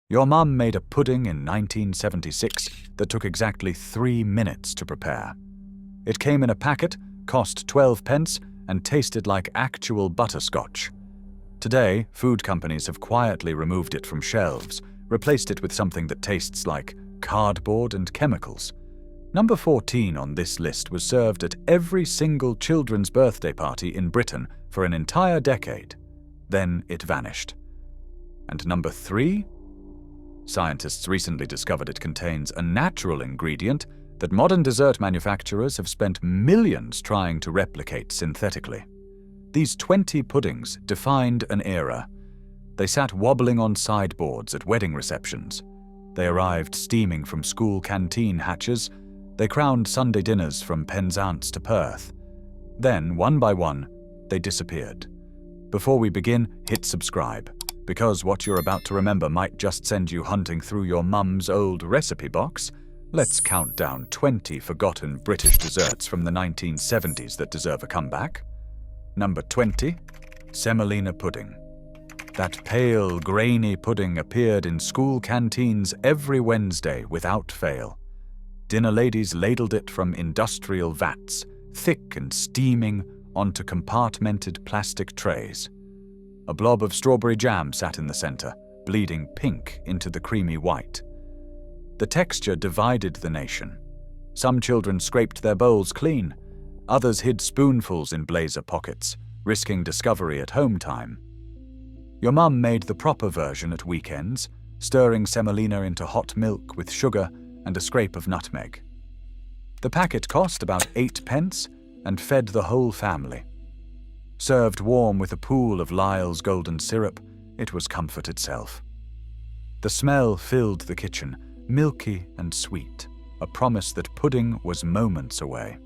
Your mum made a pudding in 1976 that took exactly 3 minutes to prepare. It came in a packet, cost 12 pence, and tasted like actual butterscotch. Today, food companies have quietly removed it from shelves, replaced it with something that tastes like cardboard and chemicals. Number 14 on this list was served at every single children's birthday party in Britain for an entire decade. Then it vanished. And number 3? Scientists recently discovered it contains a natural ingredient that modern dessert manufacturers have spent millions trying to replicate synthetically. These 20 puddings defined an era. They sat wobbling on sideboards at wedding receptions. They arrived steaming from school canteen hatches. They crowned Sunday dinners from Penzance to Perth. Then, one by one, they disappeared. Before we begin, hit subscribe, because what you're about to remember might just send you hunting through your mum's old recipe box. Let's count down 20 forgotten British desserts from the 1970s that deserve a comeback. Number 20, semolina pudding. That pale, grainy pudding appeared in school canteens every Wednesday without fail. Dinner ladies ladled it from industrial vats, thick and steaming, onto compartmented plastic trays. A blob of strawberry jam sat in the center, bleeding pink into the creamy white. The texture divided the nation. Some children scraped their bowls clean. Others hid spoonfuls in blazer pockets, risking discovery at home time. Your mum made the proper version at weekends, stirring semolina into hot milk with sugar and a scrape of nutmeg. The packet cost about 8 pence and fed the whole family. Served warm with a pool of Lyle's golden syrup, it was comfort itself. The smell filled the kitchen, milky and sweet, a promise that pudding was moments away.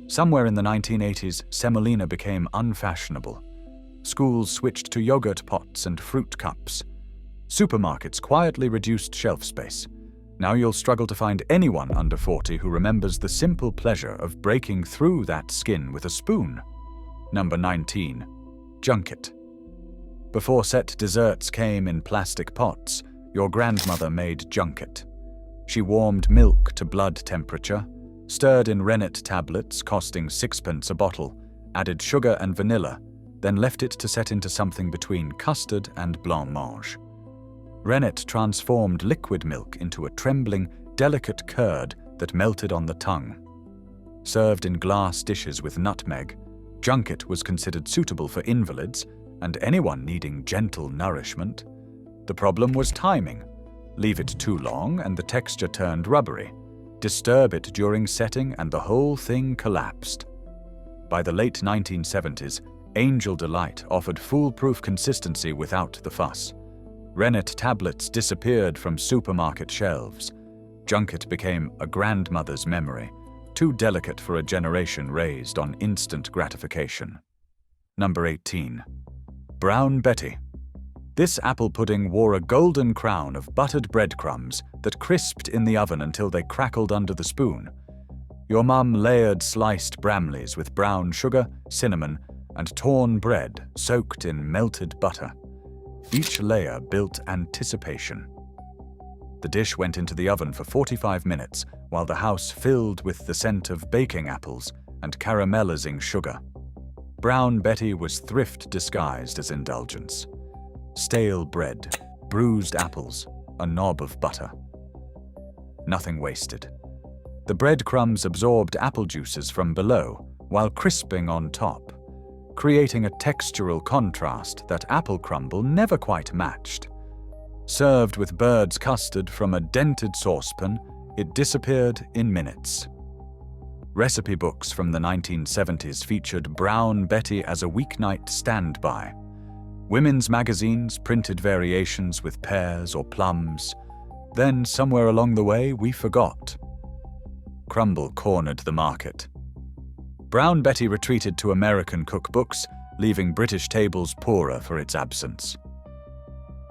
Somewhere in the 1980s, semolina became unfashionable. Schools switched to yogurt pots and fruit cups. Supermarkets quietly reduced shelf space. Now you'll struggle to find anyone under 40 who remembers the simple pleasure of breaking through that skin with a spoon. Number 19, junket. Before set desserts came in plastic pots, your grandmother made junket. She warmed milk to blood temperature, stirred in rennet tablets costing 6 pence a bottle, added sugar and vanilla, then left it to set into something between custard and blancmange. Rennet transformed liquid milk into a trembling, delicate curd that melted on the tongue. Served in glass dishes with nutmeg, junket was considered suitable for invalids and anyone needing gentle nourishment. The problem was timing. Leave it too long and the texture turned rubbery. Disturb it during setting and the whole thing collapsed. By the late 1970s, Angel Delight offered foolproof consistency without the fuss. Rennet tablets disappeared from supermarket shelves. Junket became a grandmother's memory, too delicate for a generation raised on instant gratification. Number 18. Brown Betty. This apple pudding wore a golden crown of buttered breadcrumbs that crisped in the oven until they crackled under the spoon. Your mum layered sliced Bramleys with brown sugar, cinnamon, and torn bread soaked in melted butter. Each layer built anticipation. The dish went into the oven for 45 minutes while the house filled with the scent of baking apples and caramelizing sugar. Brown Betty was thrift disguised as indulgence. Stale bread, bruised apples, a knob of butter. Nothing wasted. The breadcrumbs absorbed apple juices from below while crisping on top, creating a textural contrast that apple crumble never quite matched. Served with bird's custard from a dented saucepan, it disappeared in minutes. Recipe books from the 1970s featured Brown Betty as a weeknight standby. Women's magazines printed variations with pears or plums. Then, somewhere along the way, we forgot. Crumble cornered the market. Brown Betty retreated to American cookbooks, leaving British tables poorer for its absence.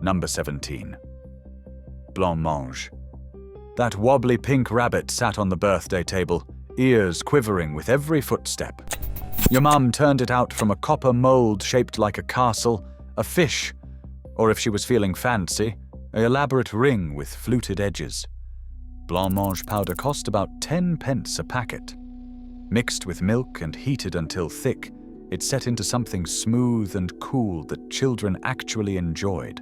Number 17. Blancmange. That wobbly pink rabbit sat on the birthday table, ears quivering with every footstep. Your mum turned it out from a copper mold shaped like a castle, a fish, or if she was feeling fancy, an elaborate ring with fluted edges. Blancmange powder cost about 10 pence a packet. Mixed with milk and heated until thick, it set into something smooth and cool that children actually enjoyed,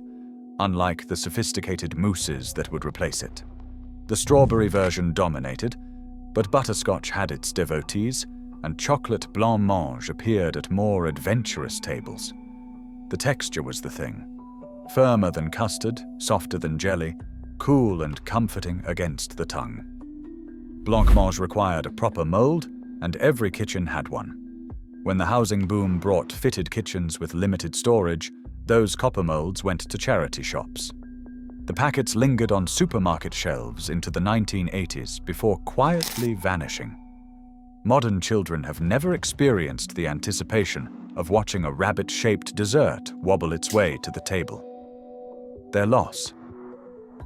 unlike the sophisticated mousses that would replace it. The strawberry version dominated, but butterscotch had its devotees, and chocolate blancmange appeared at more adventurous tables. The texture was the thing. Firmer than custard, softer than jelly, cool and comforting against the tongue. Blancmange required a proper mold, and every kitchen had one. When the housing boom brought fitted kitchens with limited storage, those copper molds went to charity shops. The packets lingered on supermarket shelves into the 1980s before quietly vanishing. Modern children have never experienced the anticipation of watching a rabbit-shaped dessert wobble its way to the table. Their loss.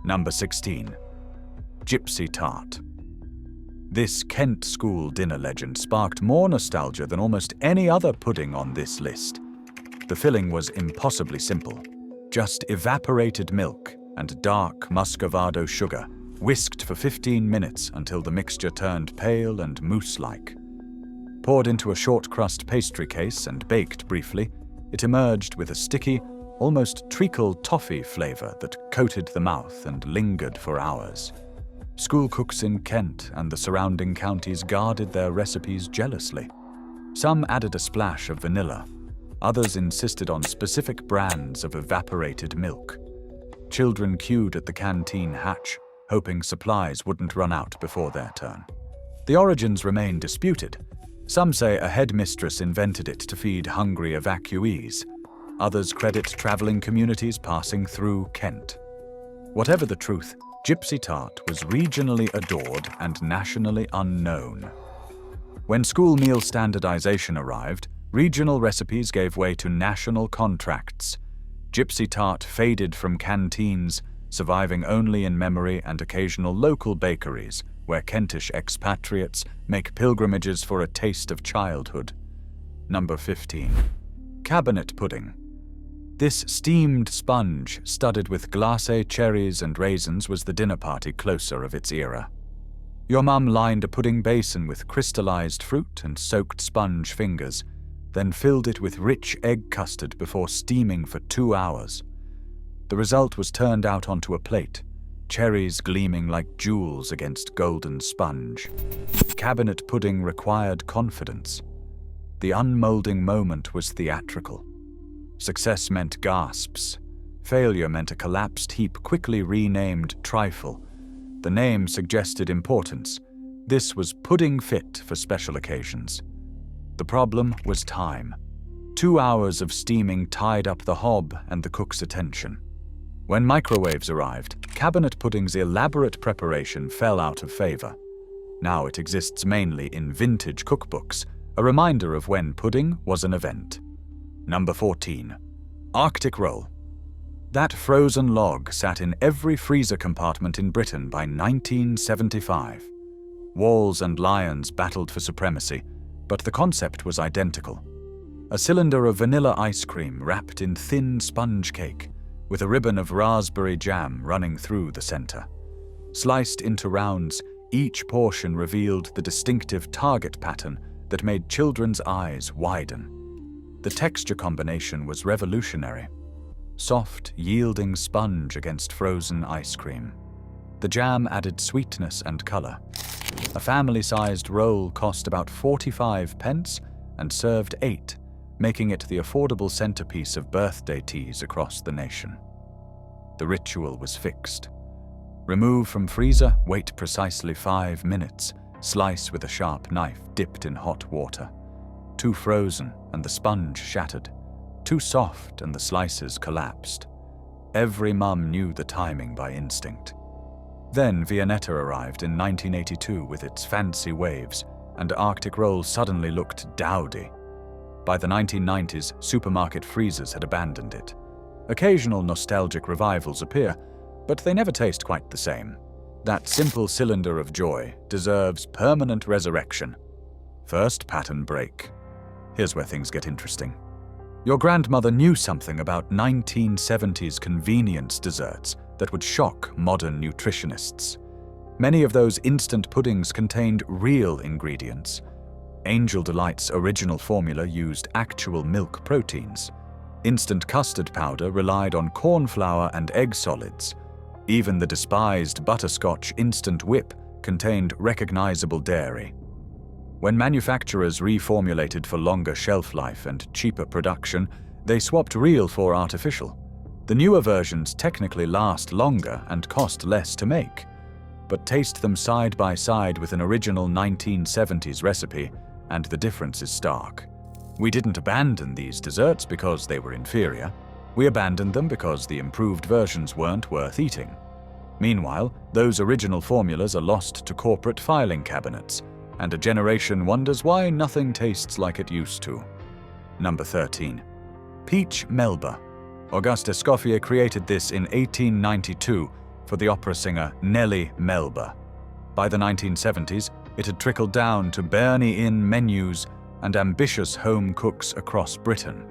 Number 16. Gypsy Tart. This Kent school dinner legend sparked more nostalgia than almost any other pudding on this list. The filling was impossibly simple. Just evaporated milk and dark muscovado sugar, whisked for 15 minutes until the mixture turned pale and mousse-like. Poured into a short-crust pastry case and baked briefly, it emerged with a sticky, almost treacle toffee flavor that coated the mouth and lingered for hours. School cooks in Kent and the surrounding counties guarded their recipes jealously. Some added a splash of vanilla. Others insisted on specific brands of evaporated milk. Children queued at the canteen hatch, hoping supplies wouldn't run out before their turn. The origins remain disputed. Some say a headmistress invented it to feed hungry evacuees. Others credit traveling communities passing through Kent. Whatever the truth, Gypsy Tart was regionally adored and nationally unknown. When school meal standardization arrived, regional recipes gave way to national contracts. Gypsy Tart faded from canteens, surviving only in memory and occasional local bakeries, where Kentish expatriates make pilgrimages for a taste of childhood. Number 15. Cabinet pudding. This steamed sponge, studded with glacé cherries and raisins, was the dinner party closer of its era. Your mum lined a pudding basin with crystallized fruit and soaked sponge fingers, then filled it with rich egg custard before steaming for 2 hours. The result was turned out onto a plate, cherries gleaming like jewels against golden sponge. Cabinet pudding required confidence. The unmolding moment was theatrical. Success meant gasps. Failure meant a collapsed heap quickly renamed trifle. The name suggested importance. This was pudding fit for special occasions. The problem was time. 2 hours of steaming tied up the hob and the cook's attention. When microwaves arrived, cabinet pudding's elaborate preparation fell out of favor. Now it exists mainly in vintage cookbooks, a reminder of when pudding was an event. Number 14. Arctic roll. That frozen log sat in every freezer compartment in Britain by 1975. Walls and lions battled for supremacy, but the concept was identical. A cylinder of vanilla ice cream wrapped in thin sponge cake, with a ribbon of raspberry jam running through the center. Sliced into rounds, each portion revealed the distinctive target pattern that made children's eyes widen. The texture combination was revolutionary. Soft, yielding sponge against frozen ice cream. The jam added sweetness and color. A family-sized roll cost about 45 pence and served 8, making it the affordable centerpiece of birthday teas across the nation. The ritual was fixed. Remove from freezer, wait precisely 5 minutes, slice with a sharp knife dipped in hot water. Too frozen and the sponge shattered. Too soft and the slices collapsed. Every mum knew the timing by instinct. Then Viennetta arrived in 1982 with its fancy waves, and Arctic roll suddenly looked dowdy. By the 1990s, supermarket freezers had abandoned it. Occasional nostalgic revivals appear, but they never taste quite the same. That simple cylinder of joy deserves permanent resurrection. First pattern break. Here's where things get interesting. Your grandmother knew something about 1970s convenience desserts, that would shock modern nutritionists. Many of those instant puddings contained real ingredients. Angel Delight's original formula used actual milk proteins. Instant custard powder relied on corn flour and egg solids. Even the despised Butterscotch instant whip contained recognizable dairy. When manufacturers reformulated for longer shelf life and cheaper production, they swapped real for artificial. The newer versions technically last longer and cost less to make, but taste them side by side with an original 1970s recipe, and the difference is stark. We didn't abandon these desserts because they were inferior. We abandoned them because the improved versions weren't worth eating. Meanwhile, those original formulas are lost to corporate filing cabinets, and a generation wonders why nothing tastes like it used to. Number 13. Peach Melba. Auguste Escoffier created this in 1892 for the opera singer Nellie Melba. By the 1970s, it had trickled down to Bernie-Inn menus and ambitious home cooks across Britain.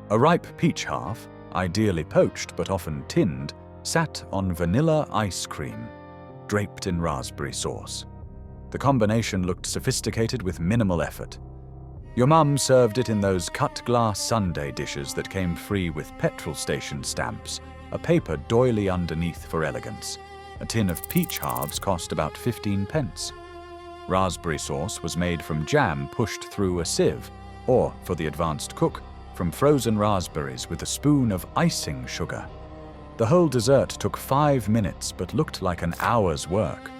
A ripe peach half, ideally poached but often tinned, sat on vanilla ice cream, draped in raspberry sauce. The combination looked sophisticated with minimal effort. Your mum served it in those cut-glass sundae dishes that came free with petrol station stamps, a paper doily underneath for elegance. A tin of peach halves cost about 15 pence. Raspberry sauce was made from jam pushed through a sieve, or, for the advanced cook, from frozen raspberries with a spoon of icing sugar. The whole dessert took 5 minutes but looked like an hour's work.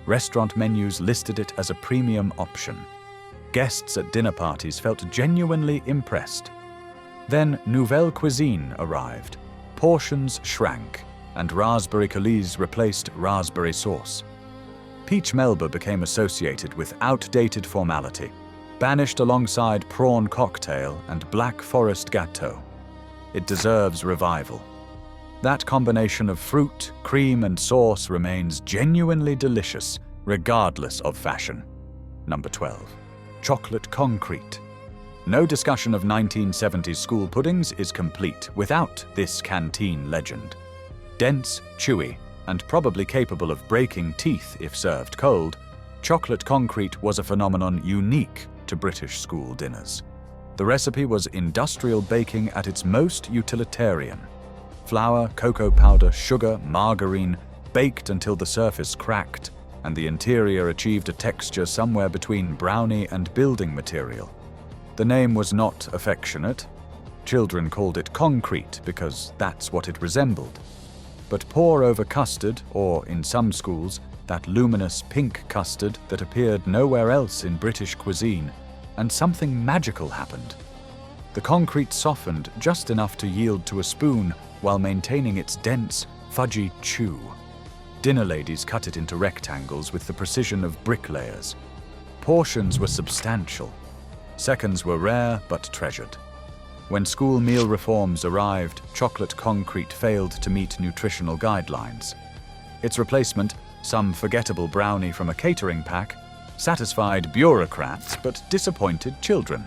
Restaurant menus listed it as a premium option. Guests at dinner parties felt genuinely impressed. Then Nouvelle Cuisine arrived. Portions shrank, and raspberry coulis replaced raspberry sauce. Peach Melba became associated with outdated formality, banished alongside prawn cocktail and Black Forest Gateau. It deserves revival. That combination of fruit, cream, and sauce remains genuinely delicious, regardless of fashion. Number 12. Chocolate concrete. No discussion of 1970s school puddings is complete without this canteen legend. Dense, chewy, and probably capable of breaking teeth if served cold, chocolate concrete was a phenomenon unique to British school dinners. The recipe was industrial baking at its most utilitarian. Flour, cocoa powder, sugar, margarine, baked until the surface cracked, and the interior achieved a texture somewhere between brownie and building material. The name was not affectionate. Children called it concrete because that's what it resembled. But pour over custard, or in some schools, that luminous pink custard that appeared nowhere else in British cuisine, and something magical happened. The concrete softened just enough to yield to a spoon while maintaining its dense, fudgy chew. Dinner ladies cut it into rectangles with the precision of bricklayers. Portions were substantial. Seconds were rare but treasured. When school meal reforms arrived, chocolate concrete failed to meet nutritional guidelines. Its replacement, some forgettable brownie from a catering pack, satisfied bureaucrats but disappointed children.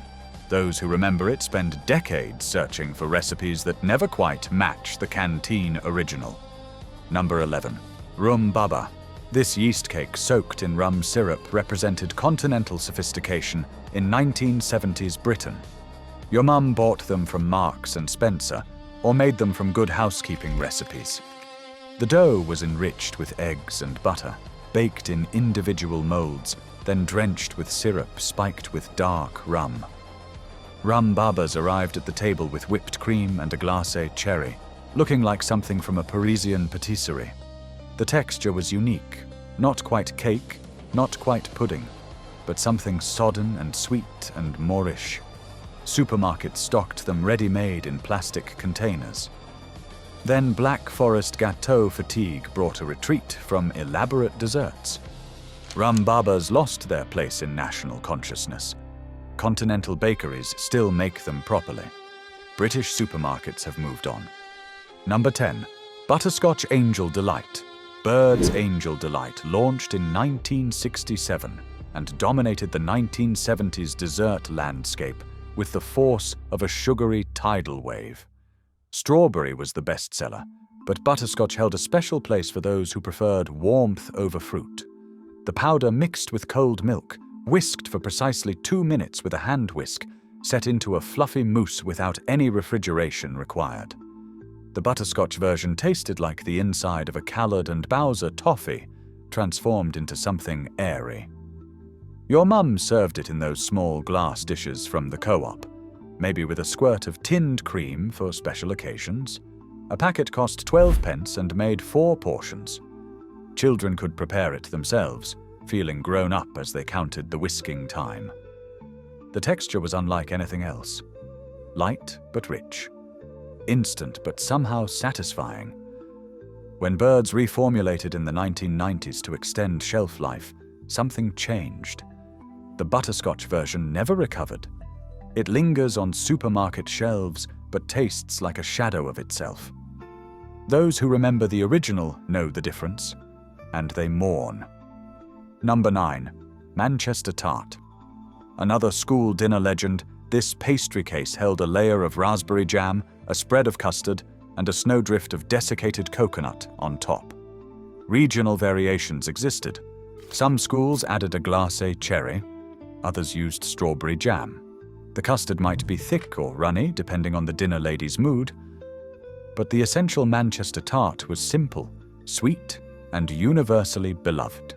Those who remember it spend decades searching for recipes that never quite match the canteen original. Number 11. Rum baba. This yeast cake soaked in rum syrup represented continental sophistication in 1970s Britain. Your mum bought them from Marks and Spencer, or made them from Good Housekeeping recipes. The dough was enriched with eggs and butter, baked in individual molds, then drenched with syrup spiked with dark rum. Rum babas arrived at the table with whipped cream and a glacé cherry, looking like something from a Parisian patisserie. The texture was unique, not quite cake, not quite pudding, but something sodden and sweet and Moorish. Supermarkets stocked them ready-made in plastic containers. Then Black Forest Gateau fatigue brought a retreat from elaborate desserts. Rum babas lost their place in national consciousness. Continental bakeries still make them properly. British supermarkets have moved on. Number 10. Butterscotch Angel Delight. Bird's Angel Delight launched in 1967 and dominated the 1970s dessert landscape with the force of a sugary tidal wave. Strawberry was the bestseller, but butterscotch held a special place for those who preferred warmth over fruit. The powder mixed with cold milk, whisked for precisely 2 minutes with a hand whisk, set into a fluffy mousse without any refrigeration required. The butterscotch version tasted like the inside of a Callard and Bowser toffee, transformed into something airy. Your mum served it in those small glass dishes from the co-op, maybe with a squirt of tinned cream for special occasions. A packet cost 12 pence and made 4 portions. Children could prepare it themselves, feeling grown up as they counted the whisking time. The texture was unlike anything else. Light but rich. Instant but somehow satisfying. When Birds reformulated in the 1990s to extend shelf life, something changed. The butterscotch version never recovered. It lingers on supermarket shelves but tastes like a shadow of itself. Those who remember the original know the difference, and they mourn. Number 9. Manchester Tart. Another school dinner legend, this pastry case held a layer of raspberry jam, a spread of custard, and a snowdrift of desiccated coconut on top. Regional variations existed. Some schools added a glacé cherry, others used strawberry jam. The custard might be thick or runny, depending on the dinner lady's mood, but the essential Manchester Tart was simple, sweet, and universally beloved.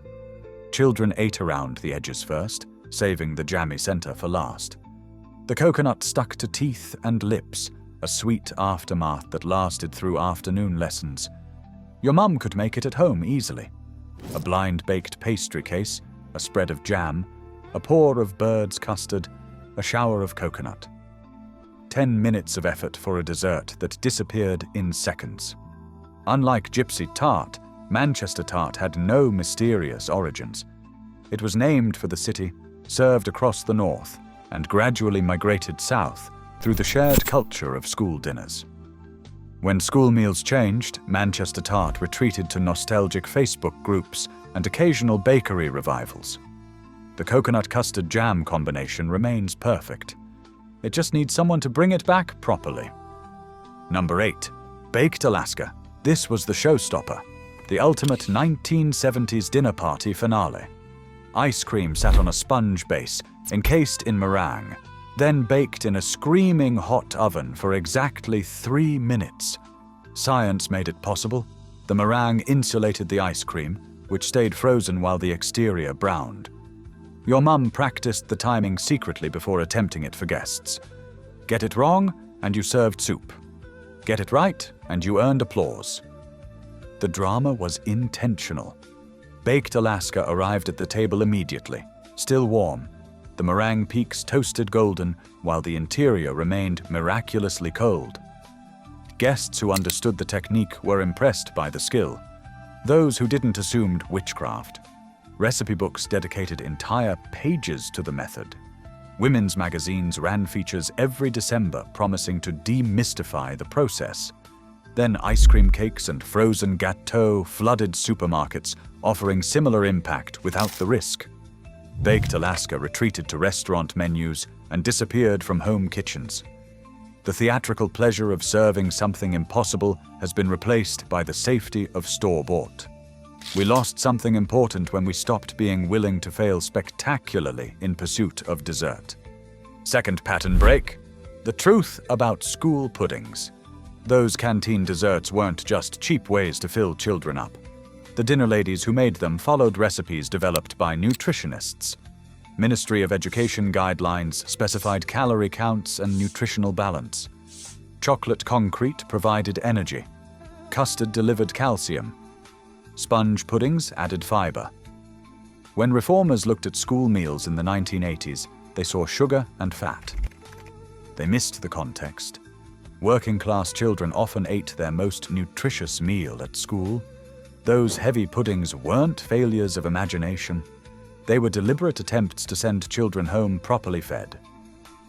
Children ate around the edges first, saving the jammy center for last. The coconut stuck to teeth and lips, a sweet aftermath that lasted through afternoon lessons. Your mum could make it at home easily. A blind-baked pastry case, a spread of jam, a pour of bird's custard, a shower of coconut. 10 minutes of effort for a dessert that disappeared in seconds. Unlike Gypsy Tart, Manchester Tart had no mysterious origins. It was named for the city, served across the north, and gradually migrated south through the shared culture of school dinners. When school meals changed, Manchester Tart retreated to nostalgic Facebook groups and occasional bakery revivals. The coconut custard jam combination remains perfect. It just needs someone to bring it back properly. Number 8. Baked Alaska. This was the showstopper, the ultimate 1970s dinner party finale. Ice cream sat on a sponge base, encased in meringue, then baked in a screaming hot oven for exactly 3 minutes. Science made it possible. The meringue insulated the ice cream, which stayed frozen while the exterior browned. Your mum practiced the timing secretly before attempting it for guests. Get it wrong, and you served soup. Get it right, and you earned applause. The drama was intentional. Baked Alaska arrived at the table immediately, still warm. The meringue peaks toasted golden, while the interior remained miraculously cold. Guests who understood the technique were impressed by the skill. Those who didn't assumed witchcraft. Recipe books dedicated entire pages to the method. Women's magazines ran features every December promising to demystify the process. Then ice cream cakes and frozen Gateau flooded supermarkets, offering similar impact without the risk. Baked Alaska retreated to restaurant menus and disappeared from home kitchens. The theatrical pleasure of serving something impossible has been replaced by the safety of store-bought. We lost something important when we stopped being willing to fail spectacularly in pursuit of dessert. Second pattern break. The truth about school puddings. Those canteen desserts weren't just cheap ways to fill children up. The dinner ladies who made them followed recipes developed by nutritionists. Ministry of Education guidelines specified calorie counts and nutritional balance. Chocolate concrete provided energy. Custard delivered calcium. Sponge puddings added fiber. When reformers looked at school meals in the 1980s, they saw sugar and fat. They missed the context. Working-class children often ate their most nutritious meal at school. Those heavy puddings weren't failures of imagination. They were deliberate attempts to send children home properly fed.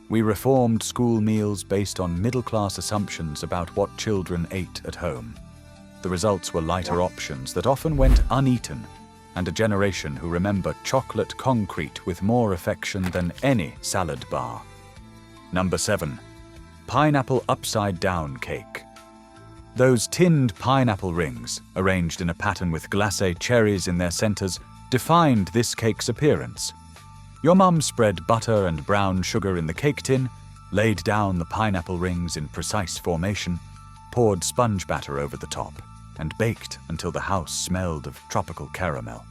We reformed school meals based on middle-class assumptions about what children ate at home. The results were lighter options that often went uneaten, and a generation who remember chocolate concrete with more affection than any salad bar. Number 7. Pineapple upside-down cake. Those tinned pineapple rings, arranged in a pattern with glacé cherries in their centers, defined this cake's appearance. Your mum spread butter and brown sugar in the cake tin, laid down the pineapple rings in precise formation, poured sponge batter over the top, and baked until the house smelled of tropical caramel.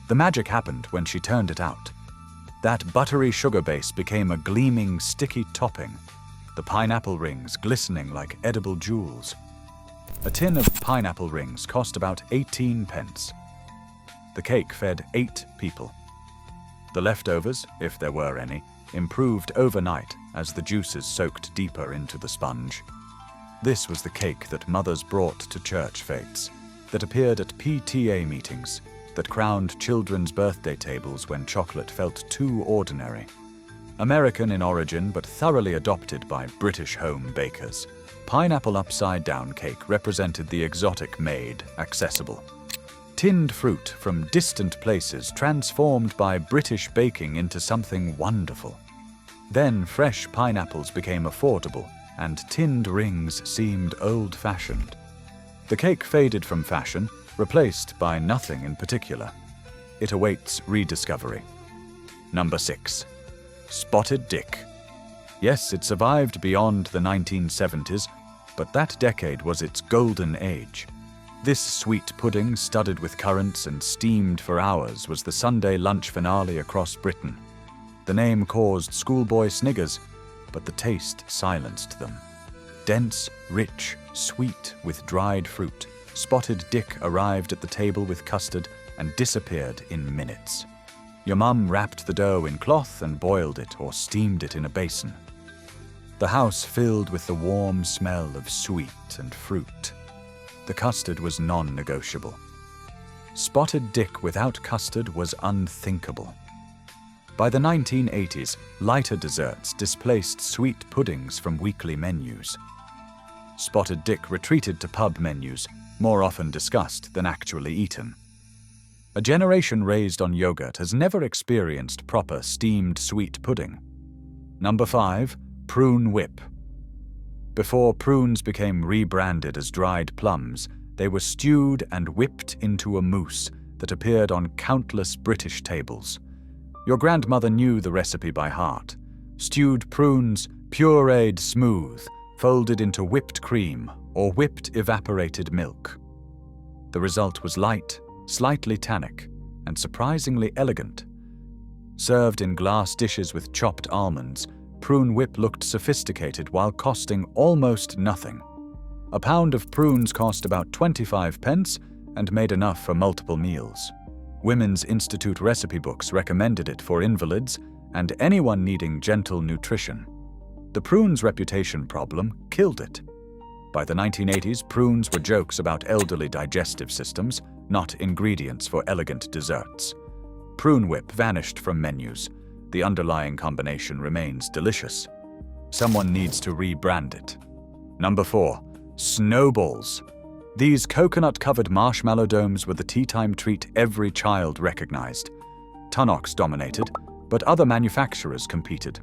The magic happened when she turned it out. That buttery sugar base became a gleaming, sticky topping, the pineapple rings glistening like edible jewels. A tin of pineapple rings cost about 18 pence. The cake fed 8 people. The leftovers, if there were any, improved overnight as the juices soaked deeper into the sponge. This was the cake that mothers brought to church fetes, that appeared at PTA meetings, that crowned children's birthday tables when chocolate felt too ordinary. American in origin but thoroughly adopted by British home bakers, pineapple upside-down cake represented the exotic maid, accessible. Tinned fruit from distant places transformed by British baking into something wonderful. Then fresh pineapples became affordable, and tinned rings seemed old-fashioned. The cake faded from fashion, replaced by nothing in particular. It awaits rediscovery. Number 6. Spotted Dick. Yes, it survived beyond the 1970s, but that decade was its golden age. This sweet pudding, studded with currants and steamed for hours, was the Sunday lunch finale across Britain. The name caused schoolboy sniggers, but the taste silenced them. Dense, rich, sweet with dried fruit, Spotted Dick arrived at the table with custard and disappeared in minutes. Your mum wrapped the dough in cloth and boiled it or steamed it in a basin. The house filled with the warm smell of sweet and fruit. The custard was non-negotiable. Spotted Dick without custard was unthinkable. By the 1980s, lighter desserts displaced sweet puddings from weekly menus. Spotted Dick retreated to pub menus, more often discussed than actually eaten. A generation raised on yogurt has never experienced proper steamed sweet pudding. Number 5. Prune whip. Before prunes became rebranded as dried plums, they were stewed and whipped into a mousse that appeared on countless British tables. Your grandmother knew the recipe by heart. Stewed prunes, pureed smooth, folded into whipped cream or whipped evaporated milk. The result was light, slightly tannic, and surprisingly elegant. Served in glass dishes with chopped almonds, prune whip looked sophisticated while costing almost nothing. A pound of prunes cost about 25 pence and made enough for multiple meals. Women's Institute recipe books recommended it for invalids and anyone needing gentle nutrition. The prunes' reputation problem killed it. By the 1980s, prunes were jokes about elderly digestive systems, not ingredients for elegant desserts. Prune whip vanished from menus. The underlying combination remains delicious. Someone needs to rebrand it. Number 4. Snowballs. These coconut-covered marshmallow domes were the tea-time treat every child recognized. Tunnock's dominated, but other manufacturers competed.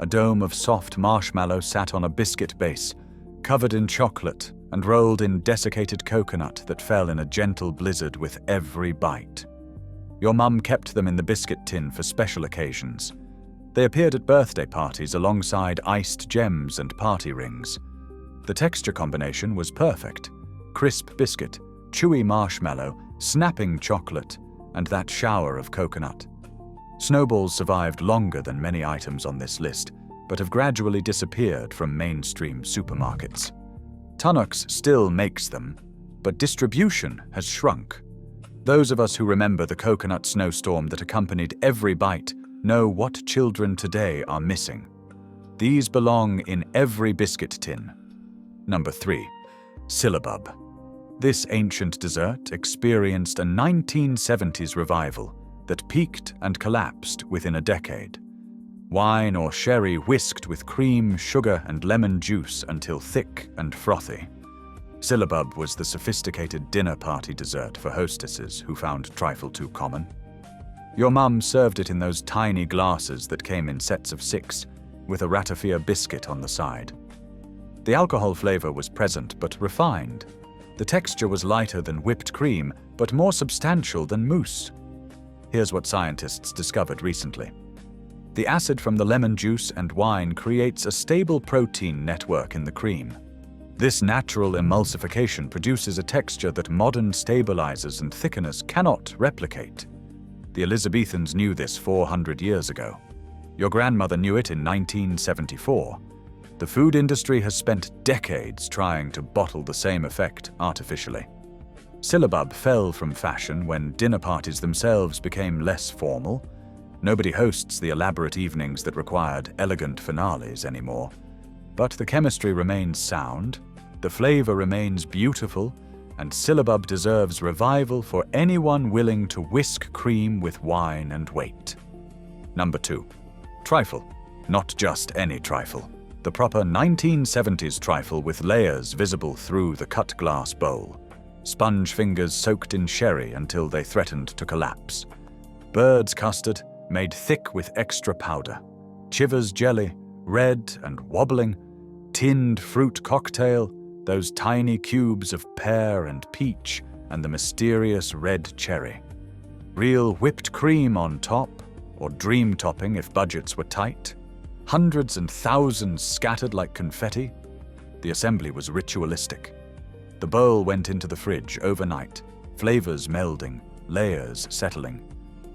A dome of soft marshmallow sat on a biscuit base, covered in chocolate and rolled in desiccated coconut that fell in a gentle blizzard with every bite. Your mum kept them in the biscuit tin for special occasions. They appeared at birthday parties alongside iced gems and party rings. The texture combination was perfect. Crisp biscuit, chewy marshmallow, snapping chocolate, and that shower of coconut. Snowballs survived longer than many items on this list, but have gradually disappeared from mainstream supermarkets. Tunnock's still makes them, but distribution has shrunk. Those of us who remember the coconut snowstorm that accompanied every bite know what children today are missing. These belong in every biscuit tin. Number 3. Syllabub. This ancient dessert experienced a 1970s revival that peaked and collapsed within a decade. Wine or sherry whisked with cream, sugar, and lemon juice until thick and frothy. Syllabub was the sophisticated dinner party dessert for hostesses who found trifle too common. Your mum served it in those tiny glasses that came in sets of 6, with a ratafia biscuit on the side. The alcohol flavor was present but refined. The texture was lighter than whipped cream, but more substantial than mousse. Here's what scientists discovered recently. The acid from the lemon juice and wine creates a stable protein network in the cream. This natural emulsification produces a texture that modern stabilizers and thickeners cannot replicate. The Elizabethans knew this 400 years ago. Your grandmother knew it in 1974. The food industry has spent decades trying to bottle the same effect artificially. Syllabub fell from fashion when dinner parties themselves became less formal. Nobody hosts the elaborate evenings that required elegant finales anymore. But the chemistry remains sound, the flavor remains beautiful, and syllabub deserves revival for anyone willing to whisk cream with wine and wait. Number 2. Trifle. Not just any trifle. The proper 1970s trifle with layers visible through the cut glass bowl. Sponge fingers soaked in sherry until they threatened to collapse. Bird's custard, made thick with extra powder. Chivers jelly, red and wobbling. Tinned fruit cocktail, those tiny cubes of pear and peach, and the mysterious red cherry. Real whipped cream on top, or dream topping if budgets were tight. Hundreds and thousands scattered like confetti. The assembly was ritualistic. The bowl went into the fridge overnight, flavors melding, layers settling,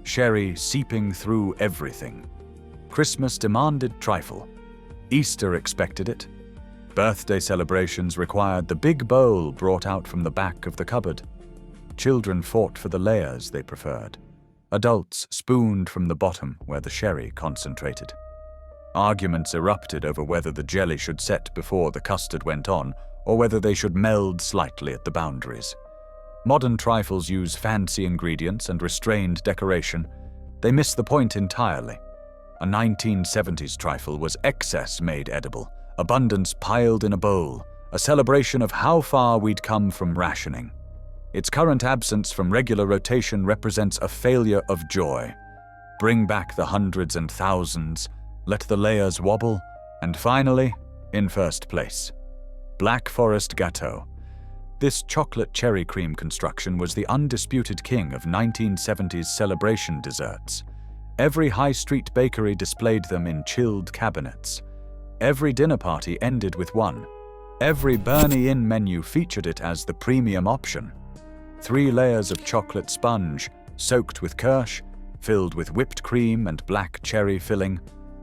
sherry seeping through everything. Christmas demanded trifle. Easter expected it. Birthday celebrations required the big bowl brought out from the back of the cupboard. Children fought for the layers they preferred. Adults spooned from the bottom where the sherry concentrated. Arguments erupted over whether the jelly should set before the custard went on, or whether they should meld slightly at the boundaries. Modern trifles use fancy ingredients and restrained decoration. They miss the point entirely. A 1970s trifle was excess made edible, abundance piled in a bowl, a celebration of how far we'd come from rationing. Its current absence from regular rotation represents a failure of joy. Bring back the hundreds and thousands, let the layers wobble, and finally, in first place, Black Forest Gateau. This chocolate cherry cream construction was the undisputed king of 1970s celebration desserts. Every high street bakery displayed them in chilled cabinets. Every dinner party ended with one. Every Burnie-in menu featured it as the premium option. 3 layers of chocolate sponge, soaked with kirsch, filled with whipped cream and black cherry filling,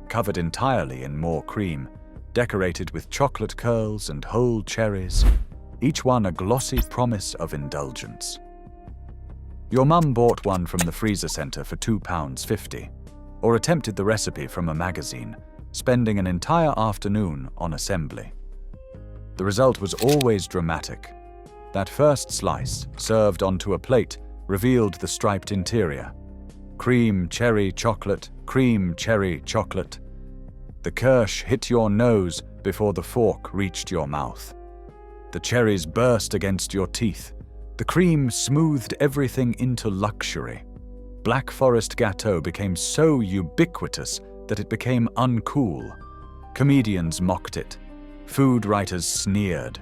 covered entirely in more cream, decorated with chocolate curls and whole cherries, each one a glossy promise of indulgence. Your mum bought one from the freezer centre for £2.50, or attempted the recipe from a magazine, spending an entire afternoon on assembly. The result was always dramatic. That first slice, served onto a plate, revealed the striped interior. Cream, cherry, chocolate, cream, cherry, chocolate. The kirsch hit your nose before the fork reached your mouth. The cherries burst against your teeth. The cream smoothed everything into luxury. Black Forest Gateau became so ubiquitous that it became uncool. Comedians mocked it. Food writers sneered.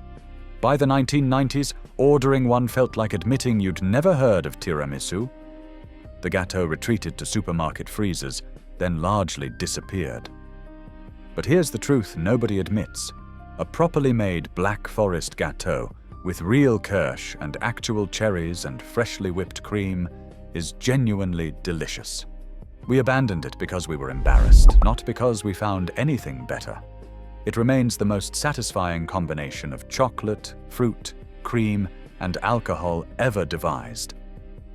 By the 1990s, ordering one felt like admitting you'd never heard of tiramisu. The Gateau retreated to supermarket freezers, then largely disappeared. But here's the truth nobody admits. A properly made Black Forest Gateau, with real kirsch and actual cherries and freshly whipped cream, is genuinely delicious. We abandoned it because we were embarrassed, not because we found anything better. It remains the most satisfying combination of chocolate, fruit, cream, and alcohol ever devised.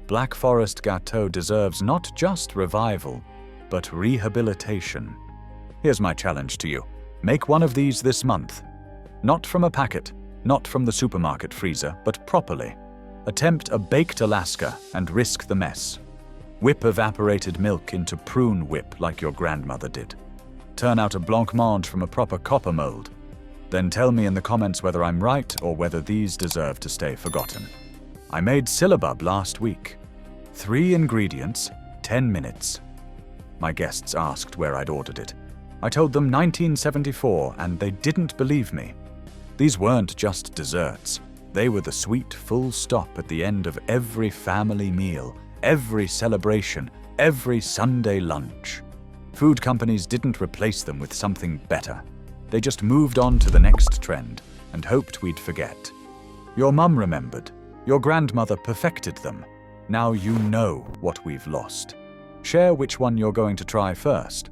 Black Forest Gateau deserves not just revival, but rehabilitation. Here's my challenge to you. Make one of these this month. Not from a packet, not from the supermarket freezer, but properly. Attempt a baked Alaska and risk the mess. Whip evaporated milk into prune whip like your grandmother did. Turn out a blancmange from a proper copper mold. Then tell me in the comments whether I'm right or whether these deserve to stay forgotten. I made syllabub last week. 3 ingredients, 10 minutes. My guests asked where I'd ordered it. I told them 1974 and they didn't believe me. These weren't just desserts. They were the sweet full stop at the end of every family meal, every celebration, every Sunday lunch. Food companies didn't replace them with something better. They just moved on to the next trend and hoped we'd forget. Your mum remembered. Your grandmother perfected them. Now you know what we've lost. Share which one you're going to try first.